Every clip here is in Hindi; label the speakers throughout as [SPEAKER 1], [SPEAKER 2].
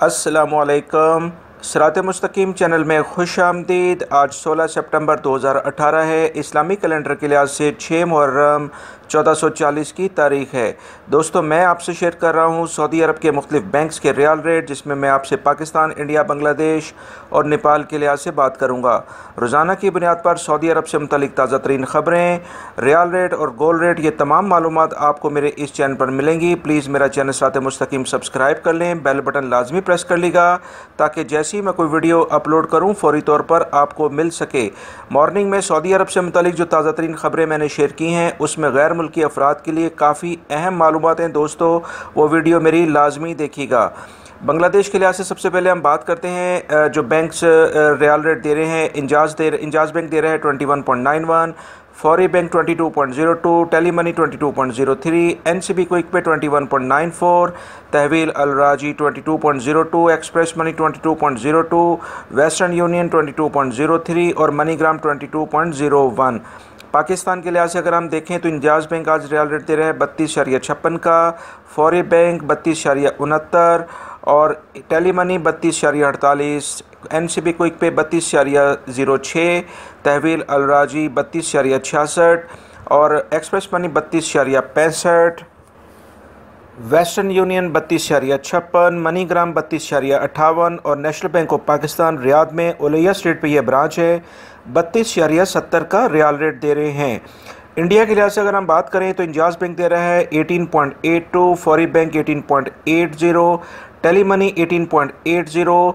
[SPEAKER 1] अस्सलामुअलैकुम। सिरात मुस्तकीम चैनल में खुश आमदीद। आज 16 सितंबर 2018 है। इस्लामी कैलेंडर के लिहाज से 6 मुहर्रम 1440 की तारीख़ है। दोस्तों, मैं आपसे शेयर कर रहा हूँ सऊदी अरब के मुख्तलिफ बैंक्स के रियाल रेट, जिसमें मैं आपसे पाकिस्तान, इंडिया, बांग्लादेश और नेपाल के लिहाज से बात करूँगा। रोज़ाना की बुनियाद पर सऊदी अरब से मुतल्लिक ताज़ा तरीन ख़बरें, रियाल रेट और गोल्ड रेट, ये तमाम मालूमात आपको मेरे इस चैनल पर मिलेंगी। प्लीज़ मेरा चैनल सिरात मुस्तकीम सब्सक्राइब कर लें, बेल बटन लाजमी प्रेस कर लीजिएगा ताकि जैसे ही मैं कोई वीडियो अपलोड करूं फौरी तौर पर आपको मिल सके। मॉर्निंग में सऊदी अरब से मुतालिक जो ताज़ा तरीन ख़बरें मैंने शेयर की हैं, उसमें गैर मुल्की अफराद के लिए काफ़ी अहम मालूमात हैं। दोस्तों, वो वीडियो मेरी लाजमी देखिएगा। बांग्लादेश के लिहाज से सबसे पहले हम बात करते हैं जो बैंक्स रियाल रेट दे रहे हैं। इंजाज बैंक दे रहे हैं 21.91, फौरी bank 22.02, tele money 22.03, NCB quick pay 21.94, तहवील अल राजी 22.02, एक्सप्रेस मनी 22.02, वेस्टर्न यूनियन 22.03 और मनीग्राम 22.01। पाकिस्तान के लिहाज से अगर हम देखें तो इंजाज बैंक आज रियाल रेट दे रहे हैं 32.56 का, फौरी बैंक 32.69 और टेली मनी 32.48, एनसीबी क्विक पे 32.06, तहवील अल राजी 32.66 और express money 32.65, western union 32.56, MoneyGram 32.58 और national bank of Pakistan Riyadh में उलैया स्ट्रीट पे यह ब्रांच है 32.70 का रियाल रेट दे रहे हैं। इंडिया के लिहाज से अगर हम बात करें तो इंजाज बैंक दे रहा है 18.82, फौरी bank 18.80, tele money 18.80,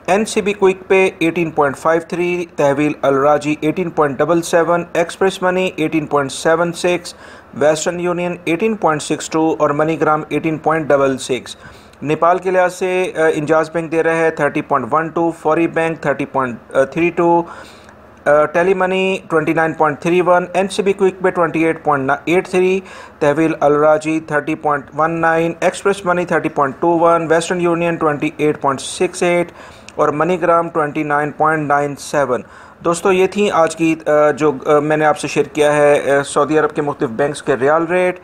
[SPEAKER 1] NCB quick pay 18.53, तहवील अल राजी 18.77, एक्सप्रेस मनी 18.76, वेस्टर्न यूनियन 18.62 और मनीग्राम 18.66। नेपाल के लिहाज से इंजाज बैंक दे रहा है 30.12, फौरी bank 30.32, tele money 29.31, NCB quick pay 28.83, तहवील अल राजी 30.19, एक्सप्रेस मनी 30.21, वेस्टर्न यूनियन 28.68 और मनीग्राम 29.97। दोस्तों, ये थी आज की जो मैंने आपसे शेयर किया है सऊदी अरब के मुख्तलिफ बैंक्स के रियाल रेट।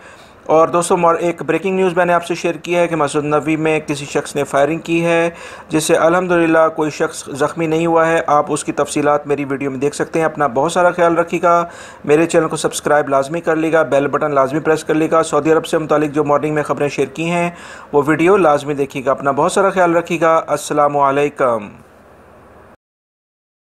[SPEAKER 1] और दोस्तों, एक ब्रेकिंग न्यूज़ मैंने आपसे शेयर किया है कि मस्जिद नबवी में किसी शख्स ने फायरिंग की है, जिससे अल्हम्दुलिल्लाह कोई शख्स ज़ख्मी नहीं हुआ है। आप उसकी तफसीलात मेरी वीडियो में देख सकते हैं। अपना बहुत सारा ख्याल रखिएगा। मेरे चैनल को सब्सक्राइब लाजमी कर लीजिएगा, बेल बटन लाजमी प्रेस कर लीजिएगा। सऊदी अरब से मुतालिक जो मॉर्निंग में ख़बरें शेयर की हैं वो वीडियो लाजमी देखिएगा। अपना बहुत सारा ख्याल रखिएगा। अस्सलामु अलैकुम।